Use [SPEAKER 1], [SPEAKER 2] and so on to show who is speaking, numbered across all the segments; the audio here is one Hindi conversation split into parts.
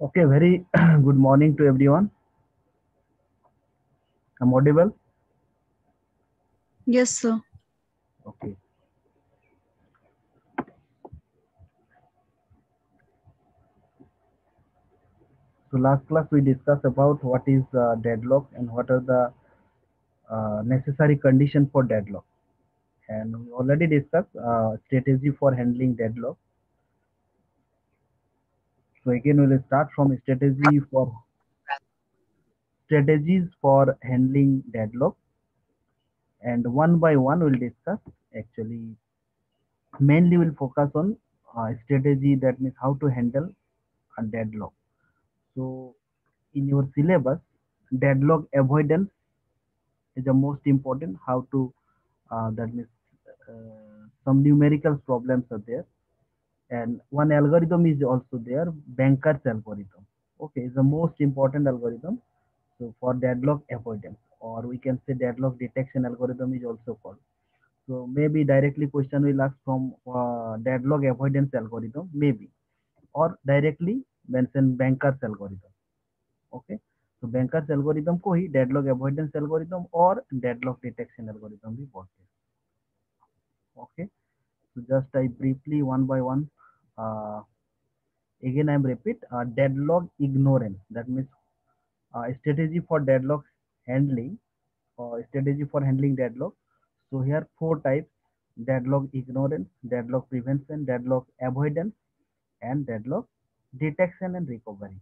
[SPEAKER 1] Okay, very good morning to everyone. I'm audible.
[SPEAKER 2] Yes, sir.
[SPEAKER 1] Okay. So last class we discussed about what is deadlock and what are the necessary conditions for deadlock. And we already discussed strategy for handling deadlock. So again, we'll start from strategies for handling deadlock, and one by one we'll discuss. Actually, mainly we'll focus on strategy, that means how to handle a deadlock. So in your syllabus, deadlock avoidance is the most important. How to that means some numerical problems are there, and one algorithm is also there, Banker's algorithm. Okay, is the most important algorithm. So for deadlock avoidance, or we can say deadlock detection algorithm is also called. So maybe directly question will ask from deadlock avoidance algorithm, maybe, or directly mention Banker's algorithm. Okay, तो बैंकर्स एल्गोरिदम को ही डेडलॉक अवॉइडेंस एल्गोरिदम और डेडलॉक डिटेक्शन एल्गोरिदम भी बोलते हैं. Okay, so just I briefly one by one, uh, again I am repeat, deadlock ignorance, that means strategy for deadlock handling, or strategy for handling deadlock. So here four types: deadlock ignorance, deadlock prevention, deadlock avoidance, and deadlock detection and recovery.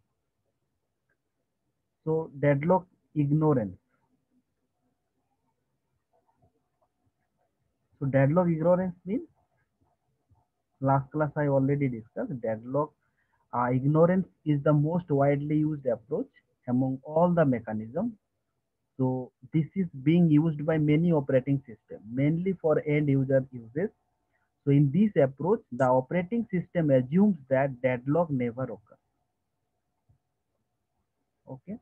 [SPEAKER 1] So deadlock ignorance. So deadlock ignorance means, last class I already discussed, deadlock ignorance is the most widely used approach among all the mechanisms. So this is being used by many operating systems, mainly for end user uses. So in this approach, the operating system assumes that deadlock never occurs. Okay,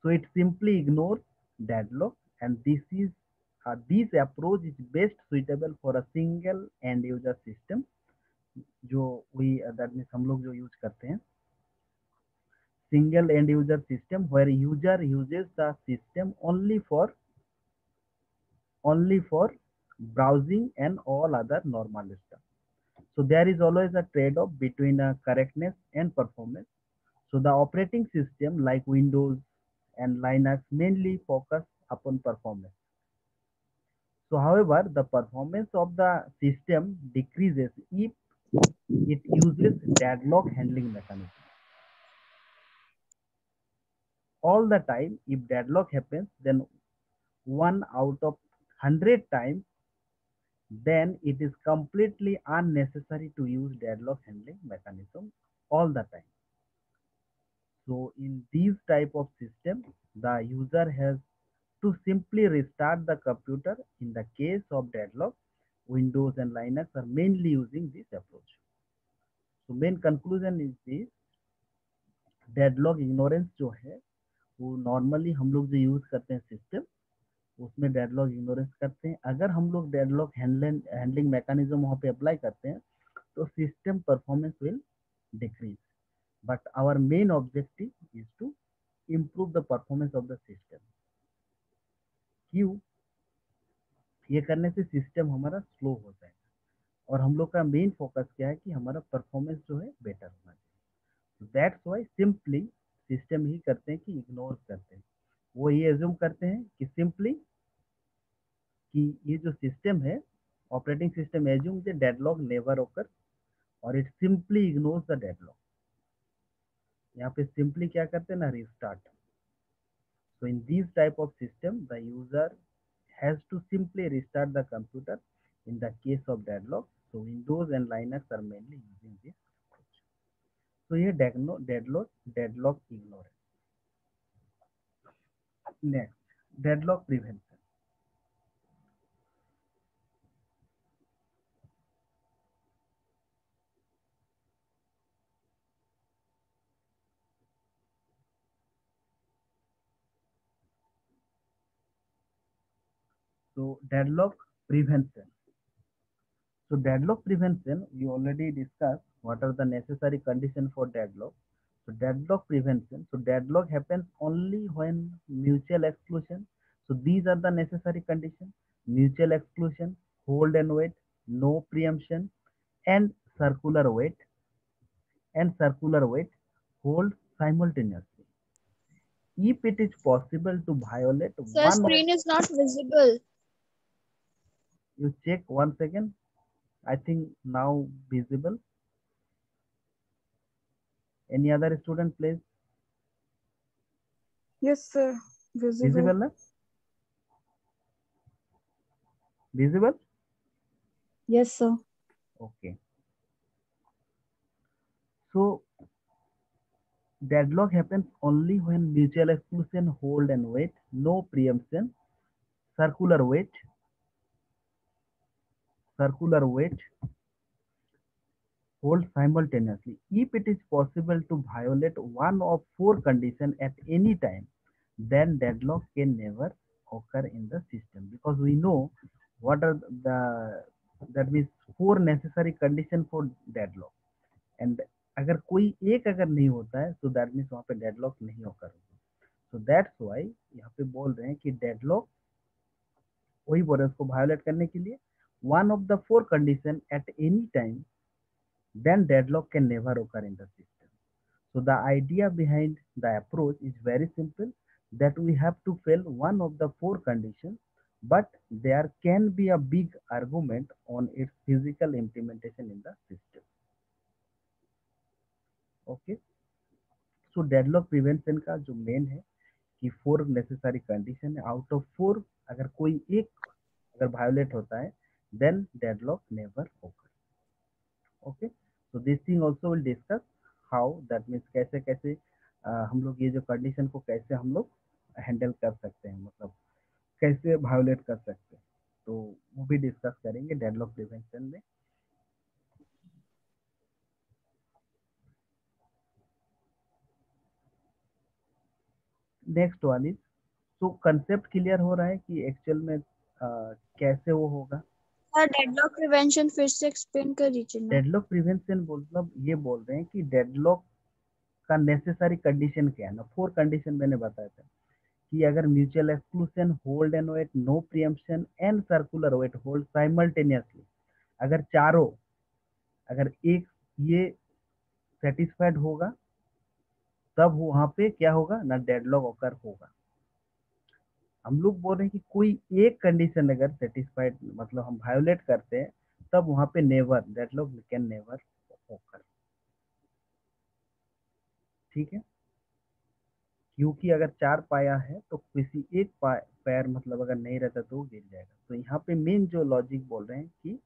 [SPEAKER 1] so it simply ignores deadlock, and this approach is best suitable for a single end user system, जो we that means हम लोग जो यूज करते हैं, single end user system, where user uses the system only for browsing and all other normal stuff. So there is always a trade-off between correctness and performance. So the operating system like Windows and Linux mainly focus upon performance. So however, the performance of the system decreases if it uses deadlock handling mechanism. All the time, if deadlock happens, then one out of 100 times, then it is completely unnecessary to use deadlock handling mechanism all the time. So in these type of system, the user has to simply restart the computer. In the case of deadlock, Windows and Linux are mainly using this approach. So main conclusion is this: deadlock ignorance जो है वो नॉर्मली हम लोग जो यूज करते हैं सिस्टम, उसमें डेडलॉक इग्नोरेंस करते हैं. अगर हम लोग डेडलॉक हैंडलिंग मैकेनिज्म वहाँ पे अप्लाई करते हैं तो system performance will decrease. But our main objective is to improve the performance of the system. क्यों? ये करने से सिस्टम हमारा स्लो हो जाएगा, और हम लोग का मेन फोकस क्या है कि हमारा परफॉर्मेंस जो है बेटर होना चाहिए. दैट्स वाई सिंपली सिस्टम ही करते हैं कि इग्नोर करते हैं. वो ये एज्यूम करते हैं कि सिंपली कि ये जो सिस्टम है, operating system assume the deadlock never ओकर, और it simply ignores the deadlock. यहाँ पे सिंपली क्या करते हैं ना, restart. So in this type of system, the user has to simply restart the computer in the case of deadlock. So Windows and Linux are mainly using this approach. So here deadlock ignorance. Next, deadlock prevention. So deadlock prevention. So deadlock prevention we already discussed. What are the necessary conditions for deadlock? So deadlock prevention. So deadlock happens only when mutual exclusion. So these are the necessary conditions: mutual exclusion, hold and wait, no preemption, and circular wait hold simultaneously. If it is possible to violate
[SPEAKER 2] Sir,
[SPEAKER 1] one of,
[SPEAKER 2] screen is not visible.
[SPEAKER 1] you check one second. I think now visible. Any other student, please?
[SPEAKER 3] Yes, sir. Visible.
[SPEAKER 1] Visible, na? Visible?
[SPEAKER 3] Yes, sir.
[SPEAKER 1] Okay. So deadlock happens only when mutual exclusion, hold and wait, no preemption, circular wait, circular wait, hold simultaneously. If it is possible to violate one of four conditions at any time, then deadlock can never occur in the system, because we know what are the, that means four necessary conditions for deadlock. And अगर कोई एक अगर नहीं होता है तो दैट मीन्स वहाँ पे डेडलॉक नहीं होकर होगा. सो दैट्स वाई यहाँ पे बोल रहे हैं कि डेडलॉक वही बोल रहे हैं उसको वायोलेट करने के लिए one of the four condition at any time, then deadlock can never occur in the system. So the idea behind the approach is very simple, that we have to fail one of the four conditions, but there can be a big argument on its physical implementation in the system. Okay. So deadlock prevention का जो मेन है कि फोर नेसेसरी कंडीशन है, आउट ऑफ फोर अगर कोई एक अगर वायोलेट होता है देन डेडलॉक नेवर ओकर. Okay. So this thing also will discuss how that means कैसे कैसे हम लोग ये जो कंडीशन को कैसे हम लोग हैंडल कर सकते हैं, मतलब कैसे वायोलेट कर सकते हैं, तो वो भी डिस्कस करेंगे डेडलॉक प्रिवेंशन में. नेक्स्ट वन इज, तो कंसेप्ट क्लियर हो रहा है कि एक्चुअल में कैसे वो होगा.
[SPEAKER 2] सर डेडलॉक प्रिवेंशन फिर से एक्सप्लेन कर दीजिए ना.
[SPEAKER 1] डेडलॉक प्रिवेंशन मतलब ये बोल रहे हैं कि डेडलॉक का नेसेसरी कंडीशन क्या है ना, फोर कंडीशन मैंने बताया था कि अगर mutual exclusion, hold and wait, no preemption and circular wait hold simultaneously, अगर चारों, अगर एक ये सेटिस्फाइड होगा तब वहां पे क्या होगा ना, डेडलॉक ऑकर होगा. हम लोग बोल रहे हैं कि कोई एक कंडीशन अगर सेटिस्फाइड मतलब हम वायोलेट करते हैं तब वहां पे never, deadlock can never occur. ठीक है. क्योंकि अगर चार पाया है तो किसी एक पैर मतलब अगर नहीं रहता तो वो गिर जाएगा. तो यहाँ पे मेन जो लॉजिक बोल रहे हैं कि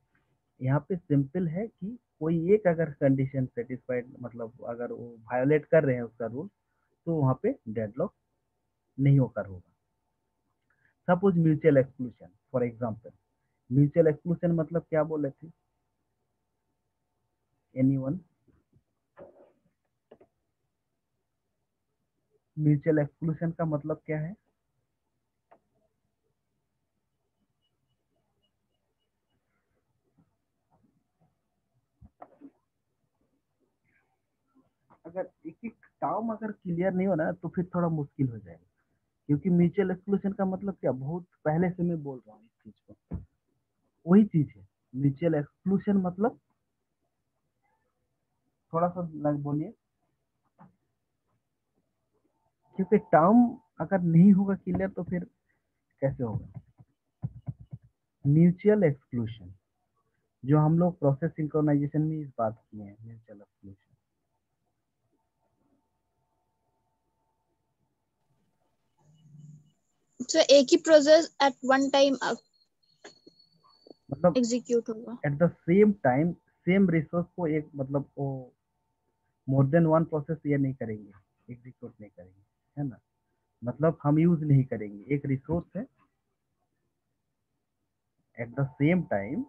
[SPEAKER 1] यहाँ पे सिंपल है कि कोई एक अगर कंडीशन सेटिस्फाइड मतलब अगर वो वायोलेट कर रहे हैं उसका रूल, तो वहाँ पे डेडलॉक नहीं होकर होगा. Suppose mutual exclusion, for example mutual exclusion मतलब क्या बोले थे, एनीवन? म्यूचुअल एक्सक्लूशन का मतलब क्या है? अगर एक एक टर्म अगर क्लियर नहीं हो ना तो फिर थोड़ा मुश्किल हो जाएगा, क्योंकि म्यूचुअल एक्सक्लूशन का मतलब क्या, बहुत पहले से मैं बोल रहा हूँ इस चीज को, वही चीज है. म्यूचुअल एक्सक्लूशन मतलब थोड़ा सा लग बोलिए, क्योंकि टर्म अगर नहीं होगा क्लियर तो फिर कैसे होगा. म्यूचुअल एक्सक्लूशन जो हम लोग प्रोसेस सिंक्रोनाइजेशन में इस बात की है, म्यूचुअल एक्सक्लूशन
[SPEAKER 2] सर एक ही प्रोसेस एट वन टाइम
[SPEAKER 1] मतलब
[SPEAKER 2] एग्जीक्यूट होगा.
[SPEAKER 1] Eight the same time same resource को एक मतलब वो मोर देन वन प्रोसेस ये नहीं करेंगे, एग्जीक्यूट नहीं करेंगे, है ना. मतलब हम यूज नहीं करेंगे, एक रिसोर्स है eight the same time.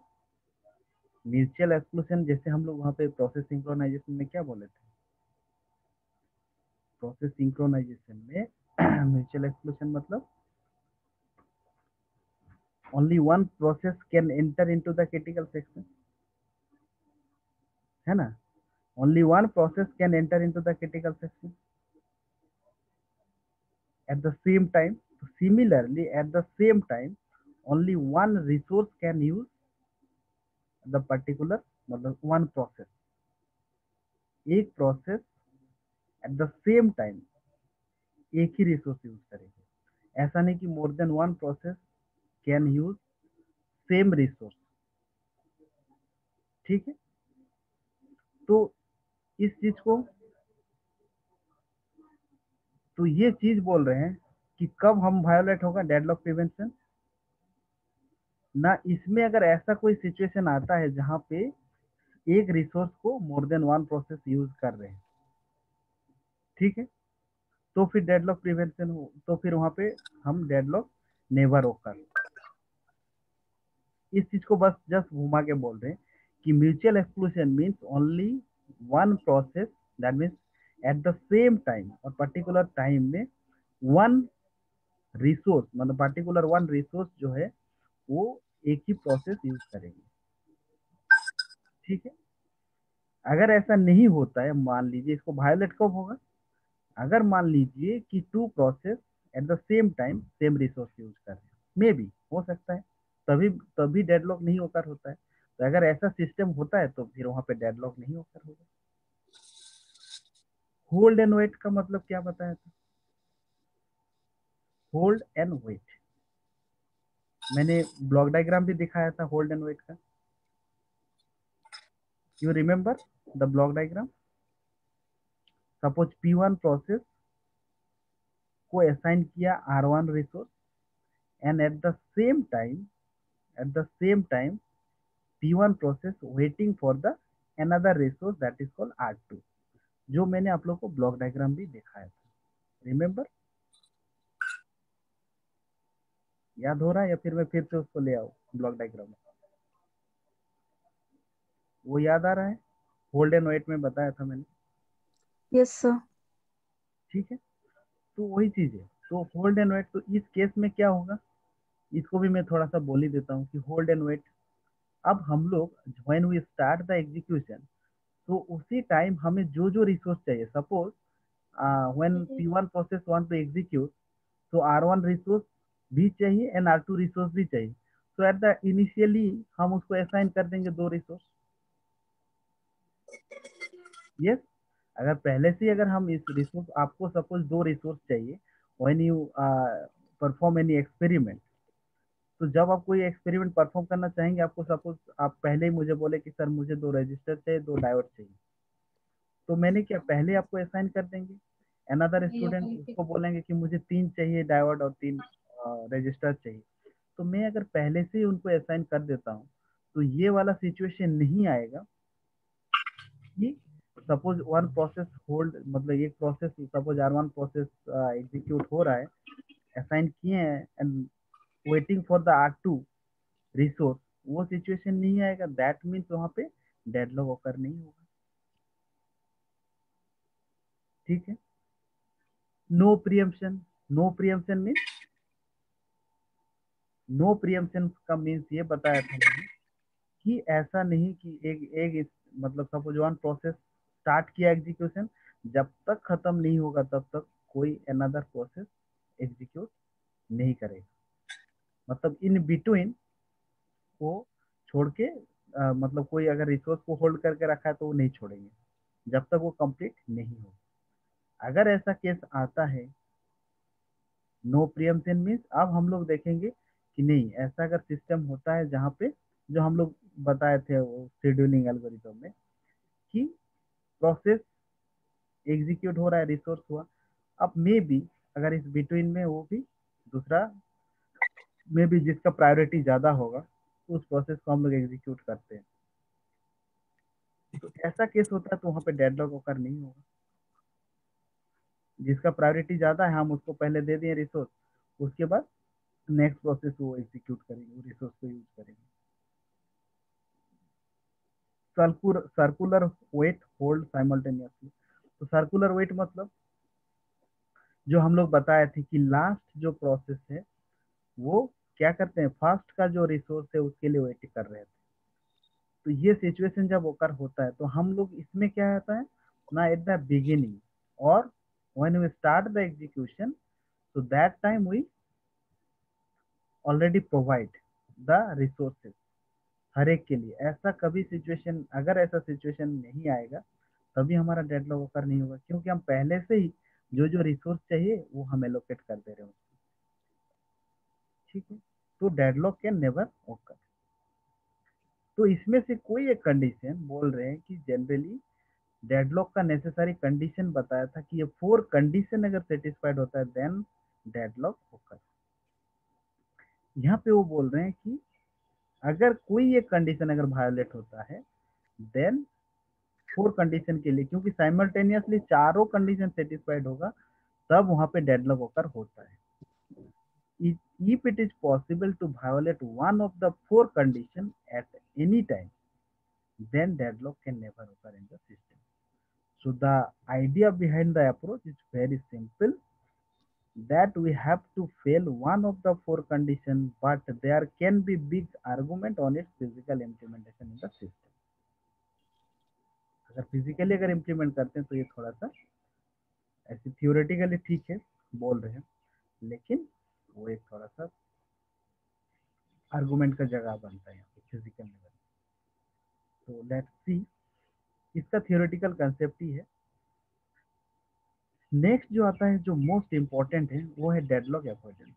[SPEAKER 1] Mutual exclusion जैसे हम लोग वहाँ पे प्रोसेस सिंक्रोनाइजेशन में क्या बोले थे, प्रोसेस सिंक्रोनाइजेशन में म्यूचुअल एक्सक्लूशन मतलब only one process can enter into the critical section, है ना. only one process can enter into the critical section at the same time. Similarly, at the same time, only one resource can use the particular, मतलब one process, एक process at the same time एक ही रिसोर्स यूज करेगी। ऐसा नहीं कि more than one process can use same resource. ठीक है, तो इस चीज को, तो ये चीज बोल रहे हैं कि कब हम वायोलेट होगा डेडलॉक प्रिवेंशन ना, इसमें अगर ऐसा कोई सिचुएशन आता है जहां पे एक रिसोर्स को more than one process use कर रहे हैं, ठीक है, तो फिर डेडलॉक प्रिवेंशन हो, तो फिर वहां पे हम डेडलॉक नेवर होकर। इस चीज को बस जस्ट घुमा के बोल रहे हैं कि mutual exclusion means only one process, that means eight the same time और पर्टिकुलर टाइम में वन रिसोर्स, मतलब पर्टिकुलर वन रिसोर्स जो है वो एक ही प्रोसेस यूज करेगी। ठीक है, अगर ऐसा नहीं होता है, मान लीजिए इसको वायोलेट कब होगा, अगर मान लीजिए कि two process at the same time same resource use कर रहे हैं, मे बी हो सकता है, तभी तभी डेडलॉक नहीं होकर होता है। तो अगर ऐसा सिस्टम होता है तो फिर वहां पे डेडलॉक नहीं होकर होगा। होल्ड एंड वेट का मतलब क्या बताया था? होल्ड एंड वेट, मैंने ब्लॉक डायग्राम भी दिखाया था होल्ड एंड वेट का। You remember the block diagram? Suppose P1 process को असाइन किया R1 resource and eight the same time P1 process waiting for the another resource that is called R2, जो मैंने आप लोग को ब्लॉक डायग्राम भी दिखाया था। रिमेम्बर? याद हो रहा है या फिर मैं फिर से उसको ले आऊं ब्लॉक डायग्राम में? वो याद आ रहा है? होल्ड एंड वेट में बताया था मैंने।
[SPEAKER 3] Yes, sir.
[SPEAKER 1] ठीक है, तो वही चीज है। तो होल्ड एंड वेट, तो इस केस में क्या होगा, इसको भी मैं थोड़ा सा बोल ही देता हूँ कि होल्ड एंड वेट, अब हम लोग when we start the execution, तो उसी टाइम हमें जो जो रिसोर्स चाहिए, suppose when P1 process want to execute, तो R1 रिसोर्स भी चाहिए एंड R2 रिसोर्स भी चाहिए। तो एट द इनिशियली हम उसको असाइन कर देंगे दो रिसोर्स। यस, अगर पहले से अगर हम इस रिसोर्स, आपको सपोज दो रिसोर्स चाहिए when you perform any experiment, तो जब आप कोई एक्सपेरिमेंट परफॉर्म करना चाहेंगे, आपको सपोज आप पहले ही मुझे बोले कि सर मुझे दो रजिस्टर चाहिए, दो डायोड चाहिए, तो मैंने क्या पहले आपको असाइन कर देंगे। अनदर स्टूडेंट उसको बोलेंगे कि मुझे तीन चाहिए डायोड और तीन रजिस्टर चाहिए, तो मैं अगर पहले से ही उनको असाइन कर देता हूँ तो ये वाला सिचुएशन नहीं आएगा कि सपोज वन प्रोसेस होल्ड, मतलब एक process suppose R1 process execute हो रहा है, असाइन किए हैं and waiting for the R2 resource, वो सिचुएशन नहीं आएगा। दैट मीन्स वहां पे डेडलॉक ओकर नहीं होगा। ठीक है, no preemption, no preemption means, no preemption का मीन्स ये बताया था मैंने कि ऐसा नहीं कि मतलब सपोज वन प्रोसेस स्टार्ट किया एग्जीक्यूशन, जब तक खत्म नहीं होगा तब तक कोई अनदर प्रोसेस एग्जीक्यूट नहीं करेगा। मतलब इन बिटवीन को छोड़ के मतलब कोई अगर रिसोर्स को होल्ड करके रखा है तो वो नहीं छोड़ेंगे जब तक वो कंप्लीट नहीं हो। अगर ऐसा केस आता है, नो प्रियम्पशन मीन्स, अब हम लोग देखेंगे कि नहीं, ऐसा अगर सिस्टम होता है जहाँ पे जो हम लोग बताए थे वो शेड्यूलिंग एल्गोरिथम में कि प्रोसेस एग्जीक्यूट हो रहा है, रिसोर्स हुआ, अब मे बी अगर इस बिटवीन में वो भी दूसरा मे बी जिसका प्रायोरिटी ज्यादा होगा तो उस प्रोसेस को हम लोग एग्जीक्यूट करते हैं, तो ऐसा केस होता है तो वहाँ पे डेडलॉक ओकर नहीं होगा। जिसका प्रायोरिटी ज्यादा है हम उसको पहले दे दें रिसोर्स, उसके बाद नेक्स्ट प्रोसेस वो एग्जीक्यूट करेंगे, वो रिसोर्स को यूज करेंगे। सर्कुलर वेट होल्ड साइमल्टेनियसली, तो सर्कुलर वेट मतलब जो हम लोग बताए थे कि लास्ट जो प्रोसेस है वो क्या करते हैं, फर्स्ट का जो रिसोर्स है उसके लिए वेट कर रहे थे। तो ये सिचुएशन जब ओकर होता है तो हम लोग इसमें क्या होता है ना, एट द बिगिनिंग और when we start the execution, so that time we already provide the resources हर एक के लिए। ऐसा कभी सिचुएशन, अगर ऐसा सिचुएशन नहीं आएगा तभी हमारा डेडलॉक ओकर नहीं होगा, क्योंकि हम पहले से ही जो जो रिसोर्स चाहिए वो हम एलोकेट कर दे रहे हैं। ठीक है, तो डेडलॉक कैन नेवर ओकर। तो इसमें से कोई एक कंडीशन बोल रहे हैं कि जनरली डेडलॉक का नेसेसरी कंडीशन बताया था कि ये 4 कंडीशन अगर सेटिस्फाइड होता है देन डेडलॉक ओकर। यहाँ पे वो बोल रहे हैं कि अगर कोई एक कंडीशन अगर वायोलेट होता है देन 4 कंडीशन के लिए, क्योंकि साइमल्टेनियसली चारों कंडीशन सेटिस्फाइड होगा तब वहां पे डेडलॉक ओकर होता है। If it is possible to violate one of the 4 conditions at any time, then deadlock can never occur in the system. So the idea behind the approach is very simple, that we have to fail one of the 4 conditions, but there can be big argument on its physical implementation in the system. अगर फिजिकली अगर इम्प्लीमेंट करते हैं तो ये थोड़ा सा ऐसे थियोरेटिकली ठीक है बोल रहे हैं, लेकिन वो एक थोड़ा सा आर्गुमेंट का जगह बनता है फिजिकल लेवल। तो लेट्स सी, इसका थियोरेटिकल कंसेप्ट ही है। नेक्स्ट जो आता है जो मोस्ट इंपॉर्टेंट है वो है deadlock avoidance.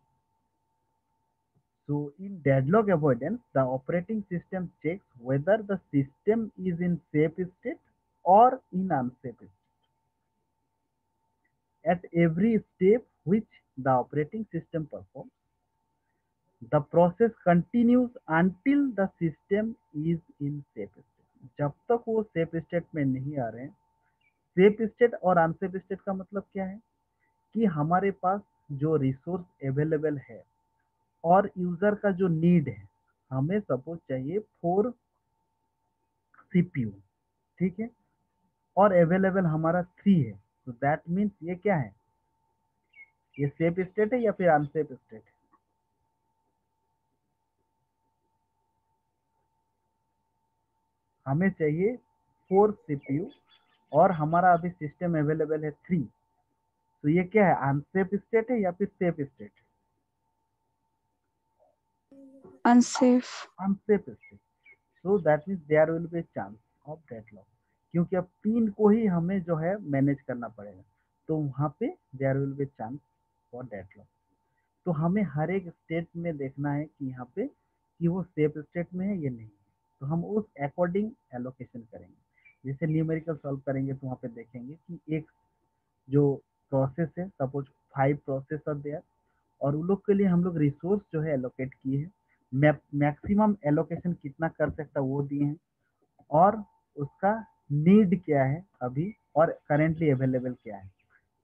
[SPEAKER 1] So in deadlock avoidance, the operating system checks whether the system is in safe state or in unsafe state. At every step which the operating system performs, the process continues until the system is in safe state. जब तक वो सेफ स्टेट में नहीं आ रहे हैं। सेफ स्टेट और अनसेफ स्टेट का मतलब क्या है कि हमारे पास जो रिसोर्स अवेलेबल है और यूजर का जो नीड है, हमें सपोज चाहिए 4 CPU, ठीक है, और अवेलेबल हमारा 3 है, तो दैट मीन्स ये क्या है, ये सेफ स्टेट है या फिर अनसेफ स्टेट है? हमें चाहिए 4 CPU और हमारा अभी सिस्टम अवेलेबल है 3, तो ये क्या है, अनसेफ स्टेट है या फिर safe state?
[SPEAKER 3] Unsafe.
[SPEAKER 1] Unsafe state. So that means there will be chance of deadlock, क्योंकि अब 3 को ही हमें जो है मैनेज करना पड़ेगा, तो वहाँ पे there will be chance for deadlock. तो हमें हर एक स्टेट में देखना है कि यहाँ पे कि वो सेफ स्टेट में है या नहीं है, तो हम उस अकॉर्डिंग एलोकेशन करेंगे। जैसे न्यूमेरिकल सॉल्व करेंगे तो वहाँ पे देखेंगे कि एक जो प्रोसेस है, सपोज 5 प्रोसेस आर देयर, और उन लोग के लिए हम लोग रिसोर्स जो है एलोकेट किए हैं, मैक्सिमम एलोकेशन कितना कर सकता है वो दिए हैं, और उसका नीड क्या है अभी और करेंटली अवेलेबल क्या है।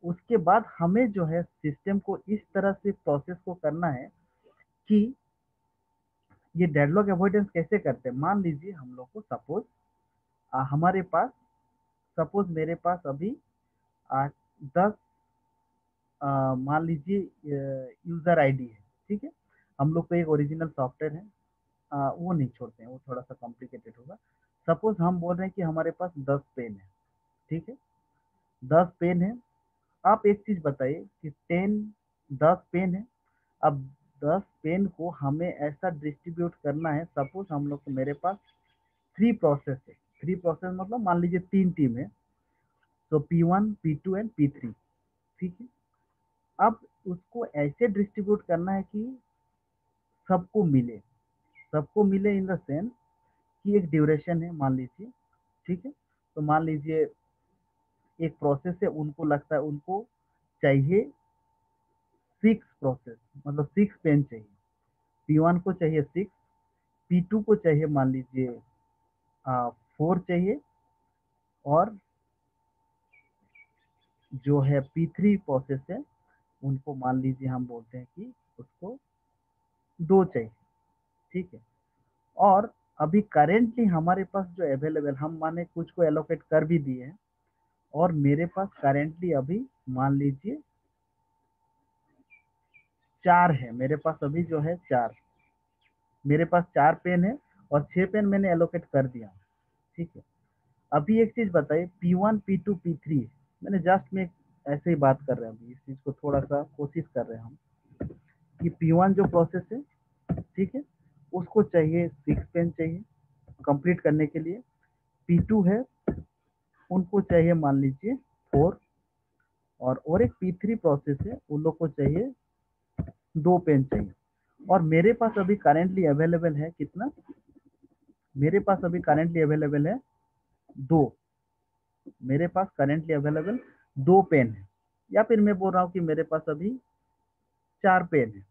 [SPEAKER 1] उसके बाद हमें जो है सिस्टम को इस तरह से प्रोसेस को करना है कि ये डेडलॉक अवॉइडेंस कैसे करते हैं। मान लीजिए हम लोग को सपोज हमारे पास, सपोज मेरे पास अभी 10 मान लीजिए यूजर आईडी है, ठीक है। हम लोग को एक ओरिजिनल सॉफ्टवेयर है, वो नहीं छोड़ते हैं, वो थोड़ा सा कॉम्प्लिकेटेड होगा। सपोज हम बोल रहे हैं कि हमारे पास 10 पेन है, ठीक है, 10 पेन है। आप एक चीज बताइए कि 10 पेन है, अब 10 पेन को हमें ऐसा डिस्ट्रीब्यूट करना है। सपोज हम लोग को, मेरे पास 3 प्रोसेस है, 3 प्रोसेस मतलब मान लीजिए 3 टीम है, तो P1 P2 एंड P3, ठीक है। अब उसको ऐसे डिस्ट्रीब्यूट करना है कि सबको मिले, सबको मिले इन द सेंस कि एक ड्यूरेशन है मान लीजिए, ठीक है। तो मान लीजिए एक प्रोसेस है, उनको लगता है उनको चाहिए 6 प्रोसेस, मतलब 6 पेन चाहिए। P1 को चाहिए 6, P2 को चाहिए मान लीजिए 4 चाहिए, और जो है P3 प्रोसेस है उनको मान लीजिए हम बोलते हैं कि उसको 2 चाहिए, ठीक है। और अभी करेंटली हमारे पास जो अवेलेबल, हम माने कुछ को एलोकेट कर भी दिए हैं, और मेरे पास करेंटली अभी मान लीजिए 4 है, मेरे पास अभी जो है 4, मेरे पास 4 पेन है और 6 पेन मैंने एलोकेट कर दिया, ठीक है। अभी एक चीज बताइए, P1 P2 P3, मैंने जस्ट में ऐसे ही बात कर रहे हैं, अभी इस चीज को थोड़ा सा कोशिश कर रहे हैं हम कि P1 जो प्रोसेस है, ठीक है, उसको चाहिए 6 पेन चाहिए कंप्लीट करने के लिए। P2 है, उनको चाहिए मान लीजिए 4, और एक P3 प्रोसेस है, उन लोग को चाहिए 2 पेन चाहिए। और मेरे पास अभी करेंटली अवेलेबल है कितना, मेरे पास अभी करेंटली अवेलेबल है 2, मेरे पास करेंटली अवेलेबल 2 पेन है, या फिर मैं बोल रहा हूँ कि मेरे पास अभी 4 पेन है,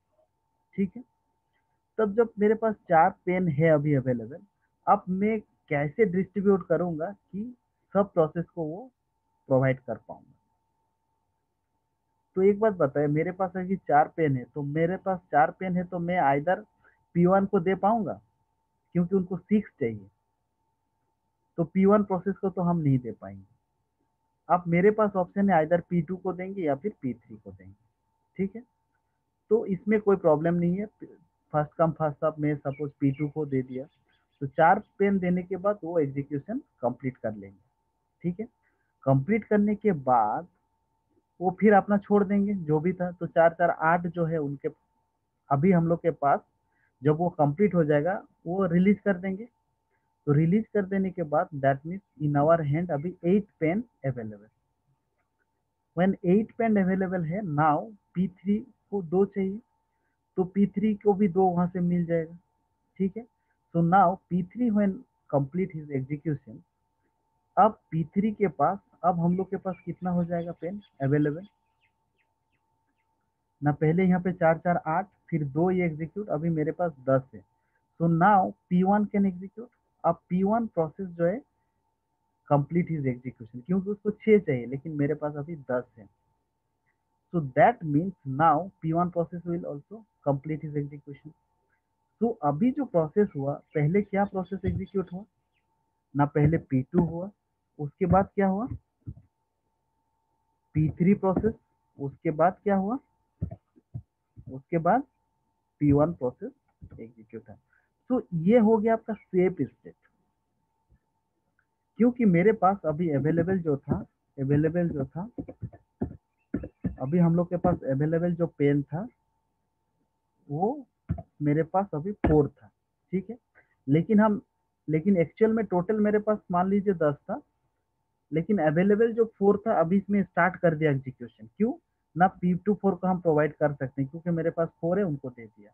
[SPEAKER 1] ठीक है। तब जब मेरे पास 4 पेन है अभी अवेलेबल, अब मैं कैसे डिस्ट्रीब्यूट करूंगा कि सब प्रोसेस को वो प्रोवाइड कर पाऊंगा। तो एक बात बताए, मेरे पास अभी 4 पेन है, तो मेरे पास 4 पेन है तो मैं आइदर P1 को दे पाऊंगा, क्योंकि उनको 6 चाहिए, तो P1 प्रोसेस को तो हम नहीं दे पाएंगे। अब मेरे पास ऑप्शन है आइदर P2 को देंगे या फिर P3 को देंगे, ठीक है। तो इसमें कोई प्रॉब्लम नहीं है, फर्स्ट कम फर्स्ट सर्व, मैं सपोज P2 को दे दिया, तो 4 पेन देने के बाद वो एग्जीक्यूशन कंप्लीट कर लेंगे, ठीक है। कंप्लीट करने के बाद वो फिर अपना छोड़ देंगे जो भी था, तो 4 4 8 जो है उनके अभी हम लोग के पास, जब वो कंप्लीट हो जाएगा वो रिलीज कर देंगे। तो रिलीज कर देने के बाद that means in our hand अभी 8 pen available. When 8 pen available है, नाउ P3 को 2 चाहिए, तो P3 को भी 2 वहां से मिल जाएगा, ठीक है। So now P3 when complete his execution, अब P3 के पास, अब हम लोग के पास कितना हो जाएगा पेन अवेलेबल ना, पहले यहाँ पे 4 4 8, फिर 2 ये एग्जीक्यूट, अभी मेरे पास 10 है। So now P1 can execute. अब P1 प्रोसेस जो है कंप्लीट हिज एग्जीक्यूशन, क्योंकि उसको 6 चाहिए लेकिन मेरे पास अभी 10 है। सो that means now P1 process will also complete his execution. तो अभी जो प्रोसेस हुआ, पहले क्या प्रोसेस एग्जीक्यूट हुआ ना, पहले P2 हुआ, उसके बाद क्या हुआ P3 प्रोसेस, उसके बाद क्या हुआ, उसके बाद P1 प्रोसेस एग्जीक्यूट है। तो ये हो गया आपका सेफ स्टेट, क्योंकि मेरे पास अभी अवेलेबल जो था, अवेलेबल जो था, अभी हम लोग के पास अवेलेबल जो पेन था वो मेरे पास अभी 4 था, ठीक है। लेकिन एक्चुअल में टोटल मेरे पास मान लीजिए 10 था, लेकिन अवेलेबल जो 4 था अभी इसमें स्टार्ट कर दिया एग्जीक्यूशन। क्यों ना, P2 4 को हम प्रोवाइड कर सकते हैं, क्योंकि मेरे पास 4 है, उनको दे दिया,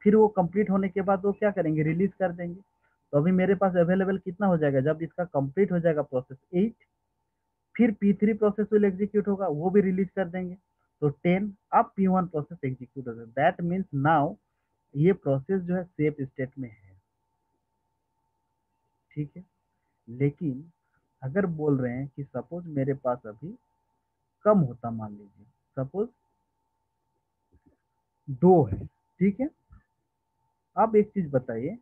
[SPEAKER 1] फिर वो कंप्लीट होने के बाद वो क्या करेंगे, रिलीज कर देंगे। तो अभी मेरे पास अवेलेबल कितना हो जाएगा, जब इसका कंप्लीट हो जाएगा प्रोसेस 8, फिर P3 प्रोसेस विल एग्जीक्यूट होगा, वो भी रिलीज कर देंगे, तो 10। अब P1 प्रोसेस एग्जीक्यूट होगा, दैट मीन्स नाउ ये प्रोसेस जो है सेफ स्टेट में है, ठीक है। लेकिन अगर बोल रहे हैं कि सपोज मेरे पास अभी कम होता, मान लीजिए सपोज 2 है, ठीक है। अब एक चीज बताइए,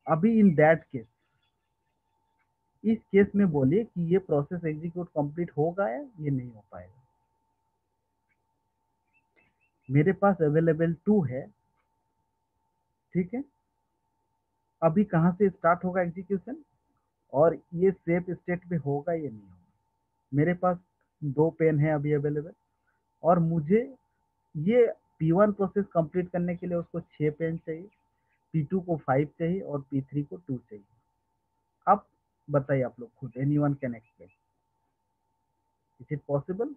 [SPEAKER 1] अभी इन दैट केस, इस केस में बोलिए कि ये प्रोसेस एग्जीक्यूट कंप्लीट होगा या ये नहीं हो पाएगा। मेरे पास अवेलेबल 2 है, ठीक है। अभी कहाँ से स्टार्ट होगा एग्जीक्यूशन, और ये सेफ स्टेट में होगा या नहीं होगा। मेरे पास 2 पेन है अभी अवेलेबल, और मुझे ये P1 प्रोसेस कंप्लीट करने के लिए उसको 6 पेन चाहिए, P2 को 5 चाहिए और P3 को 2 चाहिए। अब बताइए आप लोग खुद, anyone can explain, is it possible.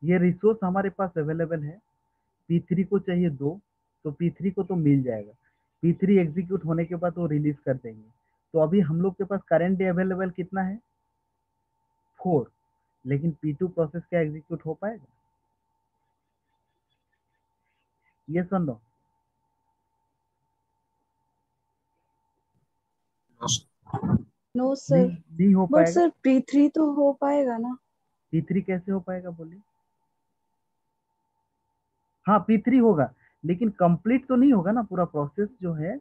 [SPEAKER 1] ये रिसोर्स हमारे पास अवेलेबल है, P3 को चाहिए 2, तो P3 को तो मिल जाएगा, P3 एग्जीक्यूट होने के बाद वो रिलीज कर देंगे। तो अभी हम लोग के पास करंट डे अवेलेबल कितना है, 4, लेकिन P2 प्रोसेस क्या एग्जीक्यूट हो पाएगा, ये सुन लो।
[SPEAKER 3] नो
[SPEAKER 1] नहीं,
[SPEAKER 3] सर,
[SPEAKER 1] नहीं हो
[SPEAKER 3] बट
[SPEAKER 1] पाएगा।
[SPEAKER 3] सर P3 तो हो पाएगा ना।
[SPEAKER 1] P3 कैसे हो पाएगा बोलिए। हाँ P3 होगा, लेकिन कंप्लीट तो नहीं होगा ना पूरा प्रोसेस जो है,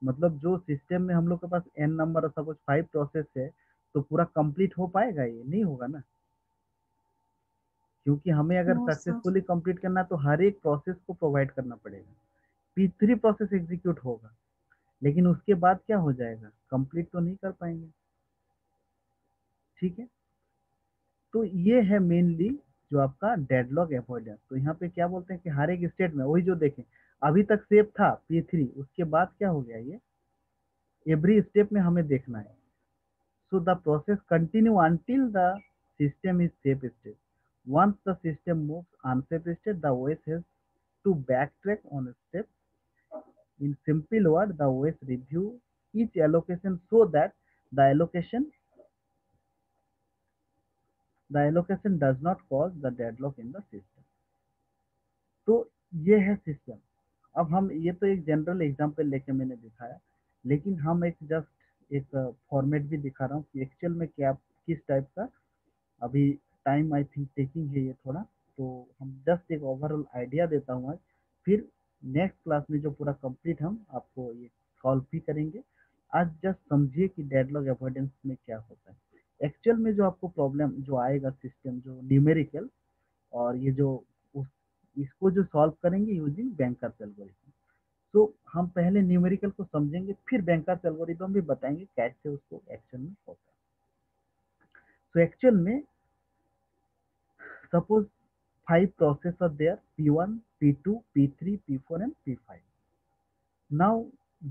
[SPEAKER 1] मतलब जो सिस्टम में हम लोग के पास n नंबर सपोज 5 प्रोसेस है, तो पूरा कंप्लीट हो पाएगा? ये नहीं होगा ना, क्योंकि हमें अगर
[SPEAKER 3] No, sir.
[SPEAKER 1] सक्सेसफुली कंप्लीट करना है तो हर एक प्रोसेस को प्रोवाइड करना पड़ेगा। P3 प्रोसेस एग्जीक्यूट होगा, लेकिन उसके बाद क्या हो जाएगा? कंप्लीट तो नहीं कर पाएंगे। ठीक है, तो ये है मेनली जो आपका डेडलॉक अवॉइडेंस। तो यहाँ पे क्या बोलते हैं कि हर एक स्टेट में वही जो देखें, अभी तक सेफ था P3, उसके बाद क्या हो गया, ये एवरी स्टेप में हमें देखना है। So the process continue until the system is safe state. Once the system moves unsafe state, the OS has to backtrack on a step. In simple word, the OS review each allocation so that the allocation does not cause the deadlock in the system. तो ये है सिस्टम। अब हम ये तो एक जनरल एग्जांपल लेके मैंने दिखाया, लेकिन हम एक जस्ट एक फॉर्मेट भी दिखा रहा हूँ कि एक्चुअल में क्या किस टाइप का। अभी टाइम आई थिंक टेकिंग है ये थोड़ा, तो हम जस्ट एक ओवरऑल आइडिया देता हूँ आज। फिर नेक्स्ट क्लास में जो पूरा कंप्लीट हम आपको ये सॉल्व भी करेंगे। आज जस्ट समझिए कि डेडलॉक अवॉइडेंस में क्या होता है एक्चुअल में। जो आपको प्रॉब्लम जो आएगा सिस्टम जो न्यूमेरिकल, और ये जो इसको जो सॉल्व करेंगे यूजिंग बैंकर्स एल्गोरिथम। तो हम पहले न्यूमेरिकल को समझेंगे, फिर बैंकर्स एल्गोरिथम भी बताएंगे कैसे उसको एक्चुअल में होता है। तो एक्चुअल में suppose 5 processes are there, P1, P2, P3, P4 and P5. Now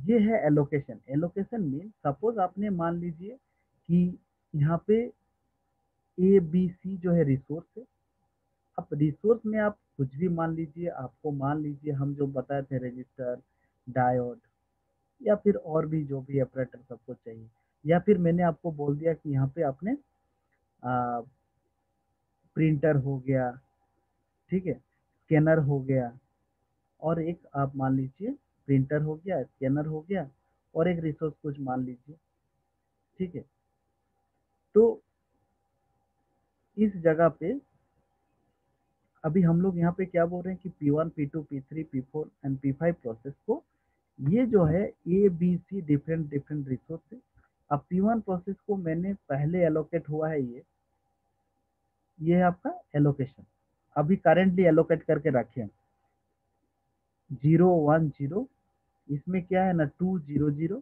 [SPEAKER 1] ये है एलोकेशन। एलोकेशन मीन सपोज आपने मान लीजिए कि यहाँ पे ए बी सी जो है रिसोर्स है। अब रिसोर्स में आप कुछ भी मान लीजिए, आपको मान लीजिए हम जो बताए थे रजिस्टर, डायोड, या फिर और भी जो भी ऑपरेटर सबको चाहिए, या फिर मैंने आपको बोल दिया कि यहाँ पे आपने प्रिंटर हो गया, ठीक है, स्कैनर हो गया, और एक आप मान लीजिए प्रिंटर हो गया, स्कैनर हो गया, और एक रिसोर्स कुछ मान लीजिए। ठीक है, तो इस जगह पे अभी हम लोग यहाँ पे क्या बोल रहे हैं कि P1, P2, P3, P4 and P5 process को, ये जो है A B C different different resource है। अब P1 प्रोसेस को मैंने पहले एलोकेट हुआ है, ये है आपका एलोकेशन। अभी करेंटली एलोकेट करके रखे 010, इसमें क्या है ना 200,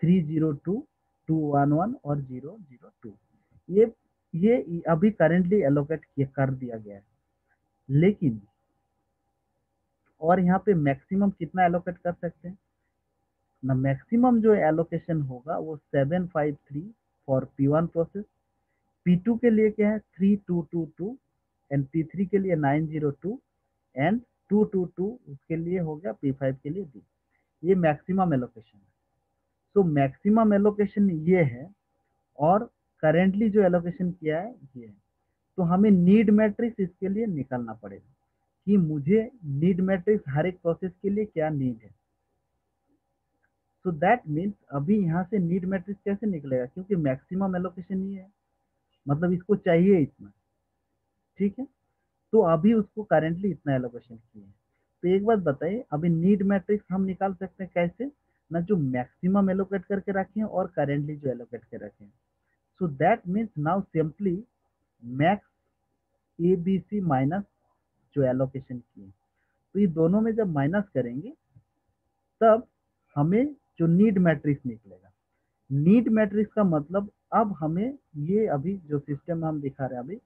[SPEAKER 1] 302, 211 और 002। ये अभी करेंटली एलोकेट कर दिया गया है। लेकिन और यहाँ पे मैक्सिमम कितना एलोकेट कर सकते हैं ना, मैक्सिमम जो एलोकेशन होगा वो 753 फॉर P1 प्रोसेस, P2 के लिए क्या है 3222, एंड P3 के लिए 902 एंड 222 उसके लिए हो गया, P5 के लिए 2। ये मैक्सिमम एलोकेशन है। तो मैक्सिमम एलोकेशन ये है, और करेंटली जो एलोकेशन किया है ये है। तो हमें नीड मैट्रिक्स इसके लिए निकालना पड़ेगा कि मुझे नीड मैट्रिक्स हर एक प्रोसेस के लिए क्या नीड है। सो दैट मीन्स अभी यहाँ से नीड मैट्रिक्स कैसे निकलेगा, क्योंकि मैक्सिमम एलोकेशन ये है, मतलब इसको चाहिए इतना। ठीक है, तो अभी उसको करेंटली इतना एलोकेशन किया है। तो एक बात बताइए, अभी नीड मैट्रिक्स हम निकाल सकते हैं कैसे ना, जो मैक्सिमम एलोकेट करके रखे हैं और करेंटली जो एलोकेट के रखे हैं। So that means now simply max A B C minus जो एलोकेशन किए, तो ये दोनों में जब माइनस करेंगे तब हमें जो नीड मैट्रिक्स निकलेगा। नीड मैट्रिक्स का मतलब अब हमें ये अभी जो सिस्टम में हम दिखा रहे हैं अभी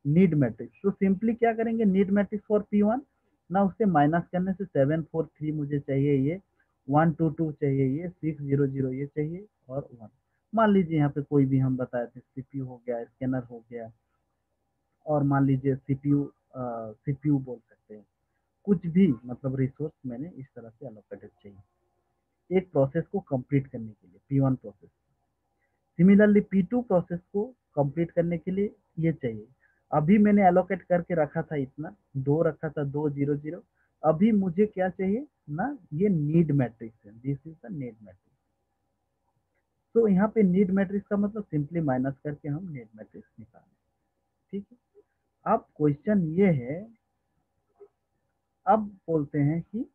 [SPEAKER 1] नीड मैट्रिक्स, तो सिंपली क्या करेंगे, नीड मैट्रिक्स फॉर P1 ना, उससे माइनस करने से 743 मुझे चाहिए, ये 122 चाहिए, ये 600 ये चाहिए, और 1 मान लीजिए यहाँ पे कोई भी हम बताए थे, CPU हो गया, स्कैनर हो गया, और मान लीजिए CPU बोल सकते हैं, कुछ भी मतलब रिसोर्स मैंने इस तरह से एलोकेटेड चाहिए एक प्रोसेस को कंप्लीट करने के लिए P1 process. Similarly P2 process को कंप्लीट करने के लिए ये चाहिए। अभी मैंने एलोकेट करके रखा था इतना, 2 रखा था, 200। अभी मुझे क्या चाहिए ना, ये नीड मैट्रिक्स है, this is the need matrix. तो यहाँ पे नीड मैट्रिक्स का मतलब सिंपली माइनस करके हम नीड मैट्रिक्स निकालें। ठीक है, अब क्वेश्चन ये है, अब बोलते हैं कि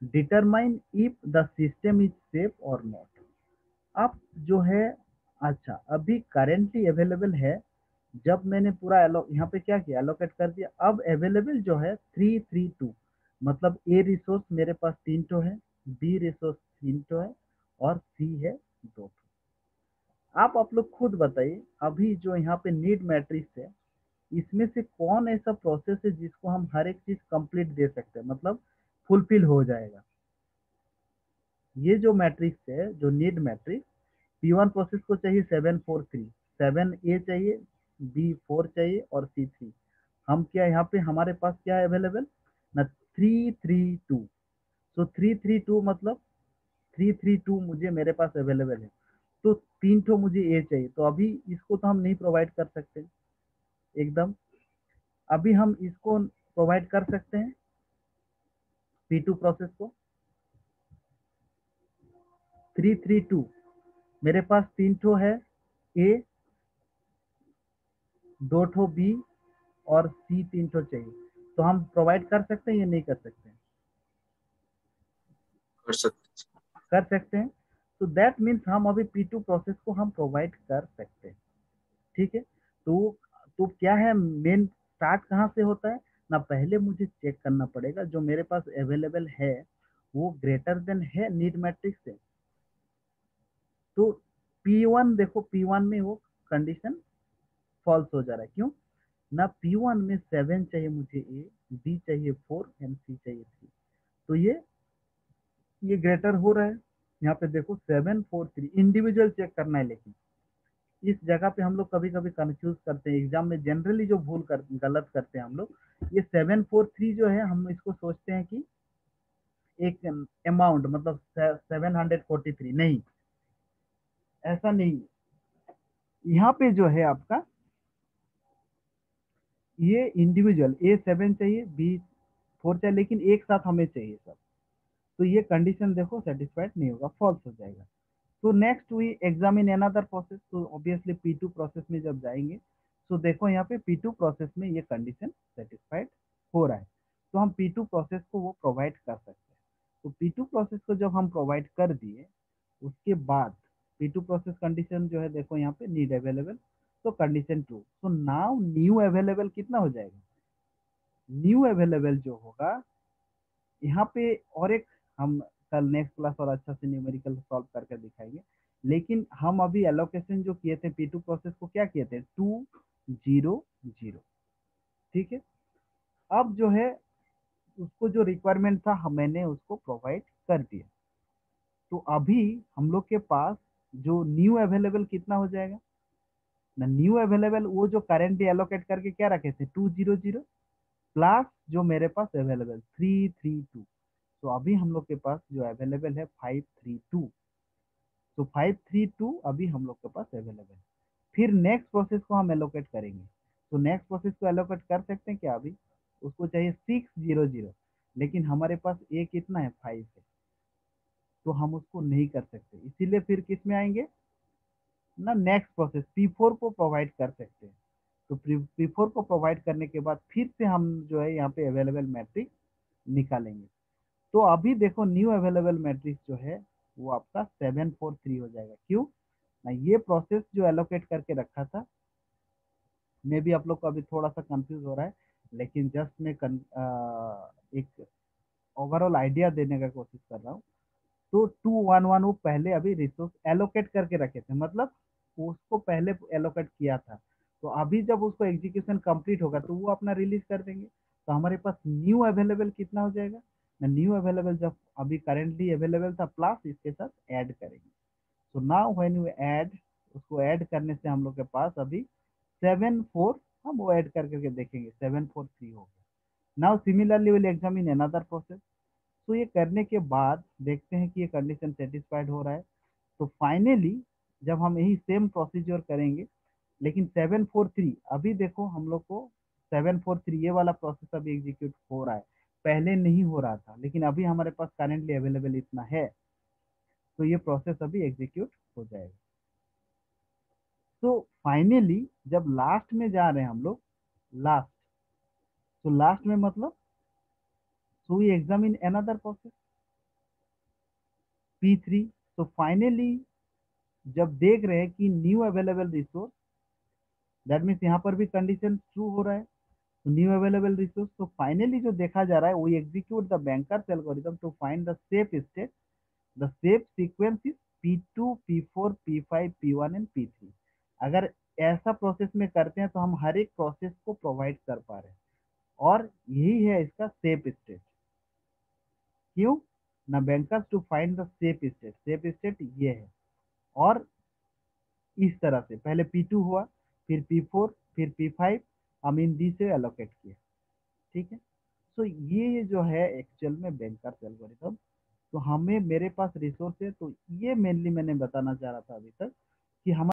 [SPEAKER 1] determine if the system is safe और नॉट। आप जो है अच्छा, अभी करेंटली अवेलेबल है, जब मैंने पूरा यहाँ पे क्या किया, एलोकेट कर दिया। अब अवेलेबल जो है 332, मतलब ए रिसोर्स मेरे पास 3 ठो है, बी रिसोर्स 3 ठो है, और सी है 2 ठो। आप लोग खुद बताइए, अभी जो यहाँ पे नीड मैट्रिक्स है, इसमें से कौन ऐसा प्रोसेस है जिसको हम हर एक चीज कंप्लीट दे सकते हैं, मतलब फुलफिल हो जाएगा। ये जो मैट्रिक्स है, जो नीड मैट्रिक्स, P1 प्रोसेस को चाहिए 743, 7 ए चाहिए, B 4 चाहिए, और C 3। हम क्या यहाँ पे हमारे पास क्या है अवेलेबल ना, 332। तो 332 मतलब 332 मुझे मेरे पास अवेलेबल है। तो 3 ठो मुझे ए चाहिए, तो अभी इसको तो हम नहीं प्रोवाइड कर सकते एकदम। अभी हम इसको प्रोवाइड कर सकते हैं P2 प्रोसेस को। 332 मेरे पास 3 ठो है, ए 2 ठो बी और सी 3 ठो चाहिए। तो हम प्रोवाइड कर सकते हैं या नहीं कर सकते हैं?
[SPEAKER 4] कर सकते
[SPEAKER 1] कर सकते हैं। तो दैट मीन्स हम अभी P2 प्रोसेस को हम प्रोवाइड कर सकते हैं। ठीक है। तो क्या है, मेन स्टार्ट कहाँ से होता है ना, पहले मुझे चेक करना पड़ेगा जो मेरे पास अवेलेबल है वो ग्रेटर देन है नीड मैट्रिक्स से। तो P1 देखो, P1 में वो कंडीशन फॉल्स हो जा रहा है, क्यों ना, P1 में 7 चाहिए मुझे, ए बी चाहिए 4 एंड सी चाहिए 3। तो ये ग्रेटर हो रहा है। यहाँ पे देखो 743 इंडिविजुअल चेक करना है, लेकिन इस जगह पे हम लोग कभी कभी कंफ्यूज करते हैं एग्जाम में, जनरली जो गलत करते हैं हम लोग, ये 743 जो है हम इसको सोचते हैं कि एक अमाउंट, मतलब 743, नहीं, ऐसा नहीं। यहाँ पे जो है आपका ये इंडिविजुअल A 7 चाहिए, B 4 चाहिए, लेकिन एक साथ हमें चाहिए सब। तो ये कंडीशन देखो सेटिस्फाइड नहीं होगा, फॉल्स हो जाएगा। तो next we examine another process. तो ऑब्वियसली P2 प्रोसेस में जब जाएंगे, तो देखो यहाँ पे P2 प्रोसेस में ये कंडीशन सेटिस्फाइड हो रहा है, तो हम P2 प्रोसेस को वो प्रोवाइड कर सकते हैं। तो P2 प्रोसेस को जब हम प्रोवाइड कर दिए, उसके बाद P2 प्रोसेस कंडीशन जो है देखो यहाँ पे नीड अवेलेबल, तो कंडीशन 2। तो नाउ न्यू अवेलेबल कितना हो जाएगा, न्यू अवेलेबल जो होगा यहाँ पे, और एक हम कल नेक्स्ट क्लास और अच्छा से न्यूमेरिकल सॉल्व करके दिखाएंगे। लेकिन हम अभी एलोकेशन जो किए थे P2 प्रोसेस को, क्या किए थे, 2 0 0। ठीक है। अब जो है उसको जो रिक्वायरमेंट था मैंने उसको प्रोवाइड कर दिया। तो अभी हम लोग के पास जो न्यू अवेलेबल कितना हो जाएगा ना, न्यू अवेलेबल वो जो करेंटली एलोकेट करके क्या रखे थे 2 0 0, प्लस जो मेरे पास अवेलेबल 3 3 2। तो अभी हम लोग के पास जो अवेलेबल है 5 3 2। तो 5 3 2 अभी हम लोग के पास अवेलेबल है। फिर नेक्स्ट प्रोसेस को हम एलोकेट करेंगे। तो नेक्स्ट प्रोसेस को एलोकेट कर सकते हैं क्या, अभी उसको चाहिए 6 0 0, लेकिन हमारे पास ए कितना है 5 है, तो हम उसको नहीं कर सकते। इसीलिए फिर किस में आएंगे ना, नेक्स्ट प्रोसेस P4 को प्रोवाइड कर सकते हैं। तो P4 को प्रोवाइड करने के बाद फिर से हम जो है यहाँ पे अवेलेबल मैट्रिक्स निकालेंगे। तो अभी देखो न्यू अवेलेबल मैट्रिक्स जो है वो आपका 743 हो जाएगा। क्यों ना, ये प्रोसेस जो एलोकेट करके रखा था, मे भी आप लोग को अभी थोड़ा सा कंफ्यूज हो रहा है, लेकिन जस्ट मैं एक ओवरऑल आइडिया देने का कोशिश कर रहा हूँ। तो 2 1 1 वो पहले अभी रिसोर्स एलोकेट करके रखे थे, मतलब उसको पहले एलोकेट किया था। तो अभी जब उसको एग्जीक्यूशन कंप्लीट होगा तो वो अपना रिलीज कर देंगे। तो हमारे पास न्यू अवेलेबल कितना हो जाएगा ना, न्यू अवेलेबल जब अभी करेंटली अवेलेबल था प्लस इसके साथ ऐड करेंगे। तो नाउ व्हेन यू ऐड, उसको ऐड करने से हम लोग के पास अभी 7 4, हम वो ऐड कर करके देखेंगे 743 हो गया। Now similarly will examine another process. तो ये करने के बाद देखते हैं कि ये कंडीशन सेटिस्फाइड हो रहा है। तो फाइनली जब हम यही सेम प्रोसीजर करेंगे, लेकिन 743 अभी देखो हम लोग को 743 ये वाला प्रोसेस अभी एग्जीक्यूट हो रहा है, पहले नहीं हो रहा था, लेकिन अभी हमारे पास करेंटली अवेलेबल इतना है, तो ये प्रोसेस अभी एग्जीक्यूट हो जाएगा। तो फाइनली जब लास्ट में जा रहे हैं हम लोग, लास्ट, तो लास्ट में मतलब, so we examine another process P3। तो फाइनली जब देख रहे हैं कि new available resource, that means यहाँ पर भी कंडीशन ट्रू हो रहा है, तो न्यू अवेलेबल रिसोर्स, तो फाइनली जो देखा जा रहा है, we execute the banker's algorithm to find the safe state, the safe sequence is P2, P4, P5, P1 and P3। अगर ऐसा प्रोसेस में करते हैं तो हम हर एक प्रोसेस को प्रोवाइड कर पा रहे हैं, और यही है इसका सेफ स्टेट। क्यों ना, banker's to find the safe state, safe state ये है। और इस तरह से पहले P2 हुआ, फिर P4, फिर P5, हम इन दी से एलोकेट किए। ठीक है, तो ये जो है एक्चुअल में बैंकर्स एल्गोरिथम। तो हमें, मेरे पास रिसोर्स है, तो ये मेनली मैंने बताना चाह रहा था अभी तक कि हमारे